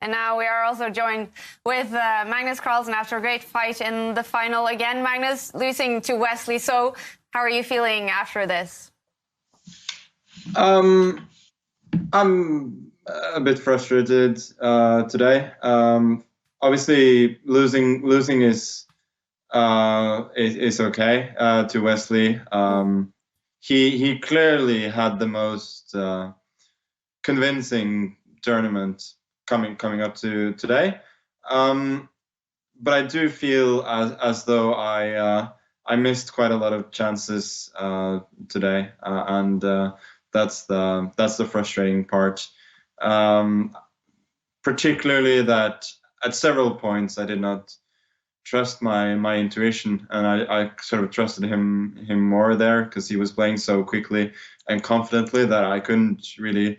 And now we are also joined with Magnus Carlsen after a great fight in the final again. Magnus, losing to Wesley So. How are you feeling after this? I'm a bit frustrated today. Obviously, losing is okay to Wesley. He clearly had the most convincing tournament coming up to today. But I do feel as though I missed quite a lot of chances today, and that's the frustrating part. Particularly that at several points I did not trust my intuition, and I sort of trusted him more there because he was playing so quickly and confidently that I couldn't really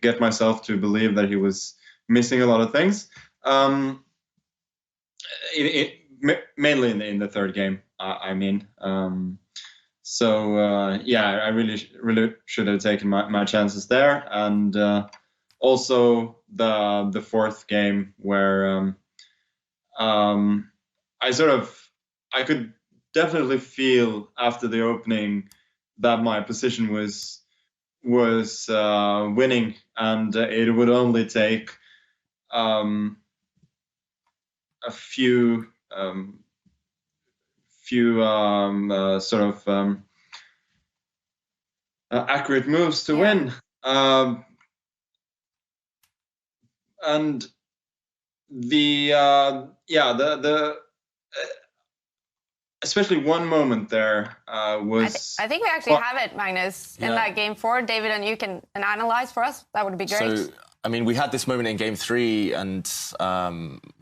get myself to believe that he was missing a lot of things. Mainly in the third game, I mean. Yeah, I really should have taken my chances there, and also the fourth game where I could definitely feel after the opening that my position was winning, and it would only take a few accurate moves to win. And the especially one moment there was. I think we actually have it, Magnus, in that game 4. David, and you can analyze for us. That would be great. So, I mean, we had this moment in game 3, and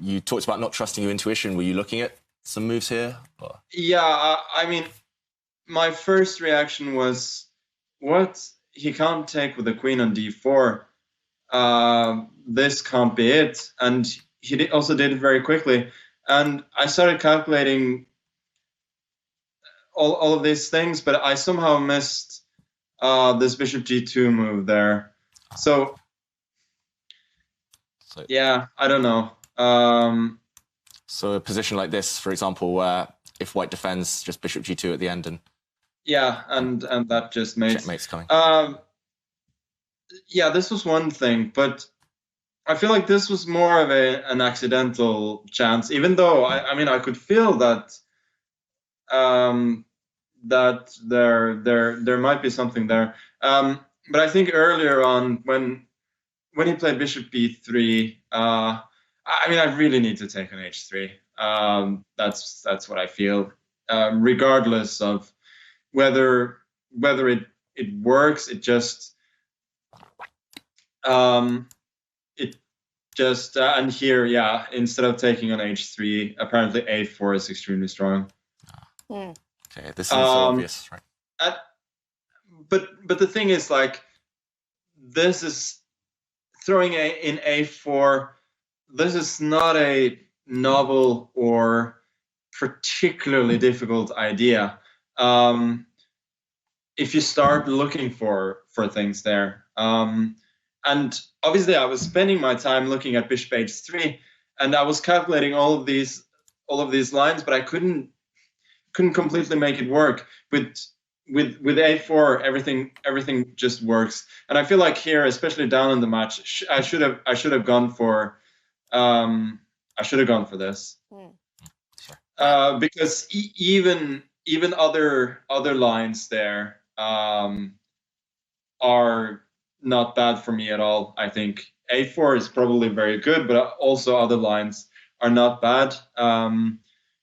you talked about not trusting your intuition. Were you looking at some moves here? Or? Yeah, I mean, my first reaction was, what? He can't take with the queen on d4. This can't be it. And he also did it very quickly. And I started calculating all of these things, but I somehow missed this bishop g2 move there. So yeah, I don't know. So a position like this, for example, where if white defends, just bishop g2 at the end, and and that just makes checkmate's coming. Yeah, this was one thing, but I feel like this was more of an accidental chance, even though I mean I could feel that that there might be something there. But I think earlier on when he played bishop b3, I mean I really need to take on h3. That's what I feel, regardless of whether it works. It just and here, yeah, instead of taking on h3, apparently a4 is extremely strong. Okay, this is obvious, right? But the thing is, like, this is throwing in a4. This is not a novel or particularly difficult idea. If you start looking for things there. And obviously I was spending my time looking at bishop h3, and I was calculating all of these lines, but I couldn't completely make it work. With a4, everything just works. And I feel like here, especially down in the match, I should have gone for this. Because even other lines there are not bad for me at all. I think a4 is probably very good, but also other lines are not bad,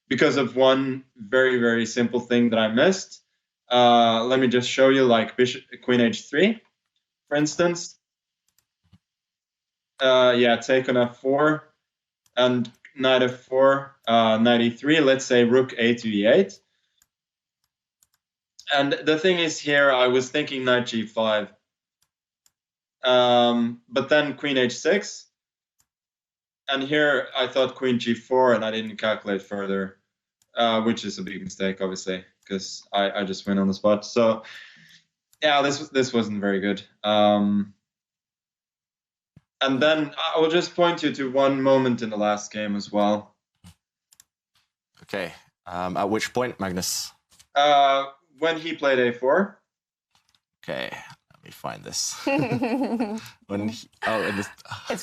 because of one very, very simple thing that I missed. Let me just show you, like queen h3, for instance. Yeah, take on f4 and knight f4, knight e3. Let's say rook a to e8. And the thing is, here I was thinking knight g5. But then queen h6, and here I thought queen g4, and I didn't calculate further, which is a big mistake, obviously, because I just win on the spot. So yeah, this wasn't very good. And then I will just point you to one moment in the last game as well. Okay. At which point, Magnus? When he played a4. Okay, let me find this. It's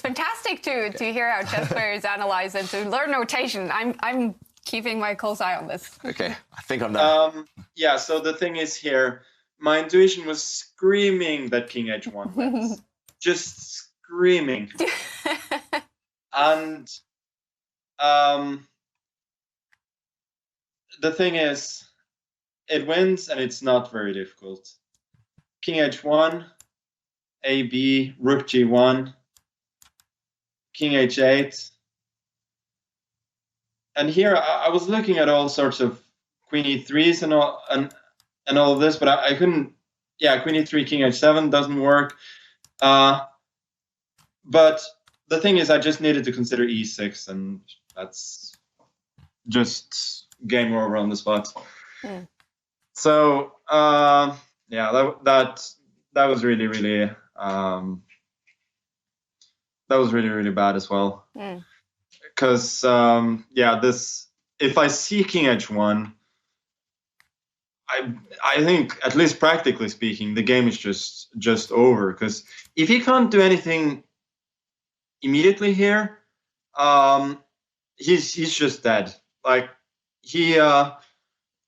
fantastic to hear how chess players analyze and to learn notation. I'm keeping my close eye on this. Okay, I think I'm there. Yeah, so the thing is here, my intuition was screaming that king h1 wins. Just screaming. And the thing is, it wins and it's not very difficult. King h1, ab, rook g1, king h8. And here I was looking at all sorts of queen e3s and all of this, but I couldn't. Yeah, queen e3, king h7 doesn't work. But the thing is, I just needed to consider e6, and that's just game over on the spot. Mm. So yeah, that was really really bad as well. Because yeah, this, if I see king h1, I think, at least practically speaking, the game is just over. Because if he can't do anything immediately here, he's just dead. Like, he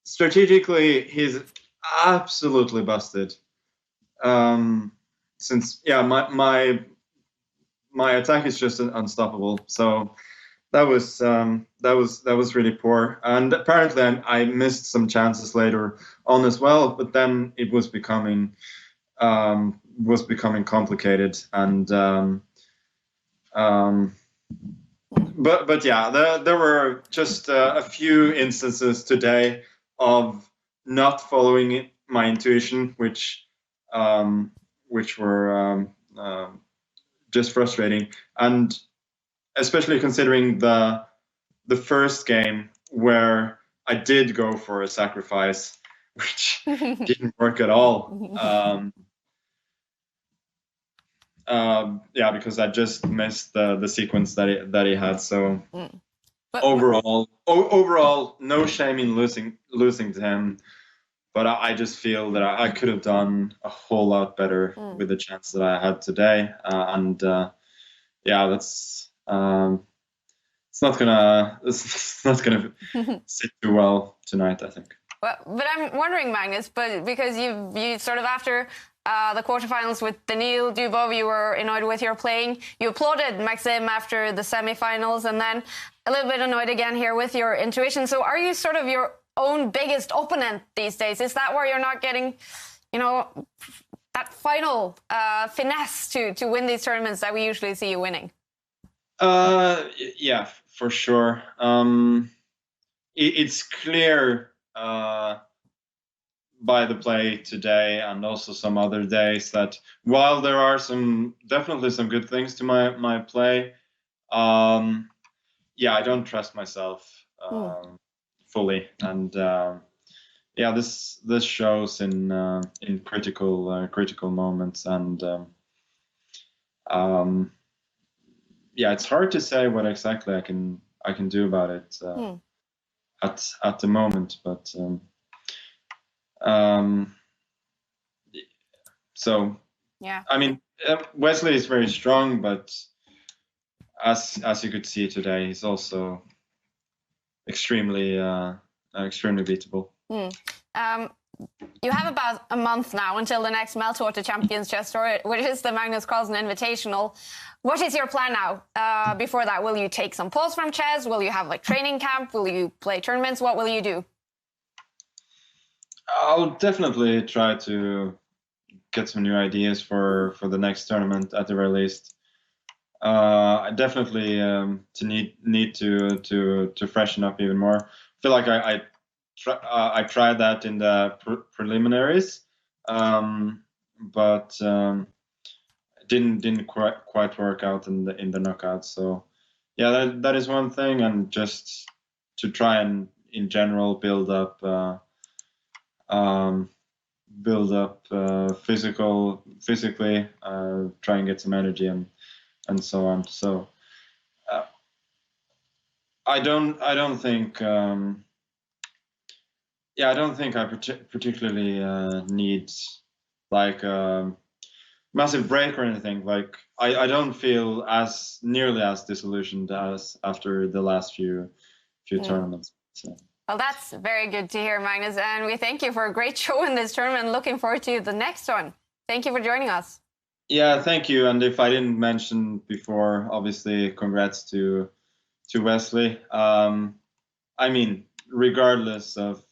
strategically, he's absolutely busted. Since yeah, my attack is just unstoppable. So that was really poor. And apparently I missed some chances later on as well. But then it was becoming complicated. And but yeah, there were just a few instances today of not following my intuition, which were just frustrating, and especially considering the first game where I did go for a sacrifice, which didn't work at all. Yeah, because I just missed the sequence that he had. So overall, no shame in losing to him. But I just feel that I could have done a whole lot better with the chance that I had today. And yeah, that's it's not gonna sit too well tonight, I think. Well, but I'm wondering, Magnus, but because you sort of, after the quarterfinals with Daniil Dubov, you were annoyed with your playing. You applauded Maxim after the semifinals, and then a little bit annoyed again here with your intuition. So are you sort of your own biggest opponent these days? Is that where you're not getting, that final finesse to win these tournaments that we usually see you winning? Yeah, for sure. It's clear by the play today and also some other days that while there are definitely some good things to my play, yeah, I don't trust myself fully, and yeah, this shows in critical moments, and yeah, it's hard to say what exactly I can do about it at the moment, but so yeah, I mean, Wesley is very strong, but as you could see today, he's also extremely beatable. You have about a month now until the next Meltwater to Champions Chess Tour, which is the Magnus Carlsen Invitational. What is your plan now? Before that, will you take some pause from chess? Will you have like training camp? Will you play tournaments? What will you do? I'll definitely try to get some new ideas for the next tournament at the very least. I definitely need to freshen up even more. I feel like I tried that in the preliminaries, but didn't quite work out in the knockouts. So yeah, that is one thing, and just to try and in general build up physically, try and get some energy, and so on. So I don't think I don't think I particularly need like a massive break or anything. Like I don't feel as nearly as disillusioned as after the last few tournaments. So. Well, that's very good to hear, Magnus, and we thank you for a great show in this tournament. Looking forward to the next one. Thank you for joining us. Yeah, thank you. And if I didn't mention before, obviously, congrats to Wesley. I mean, regardless of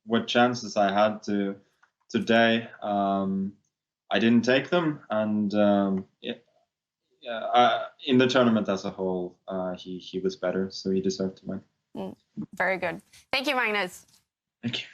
what chances I had today, I didn't take them, and in the tournament as a whole, he was better, so he deserved to win. Very good. Thank you, Magnus. Thank you.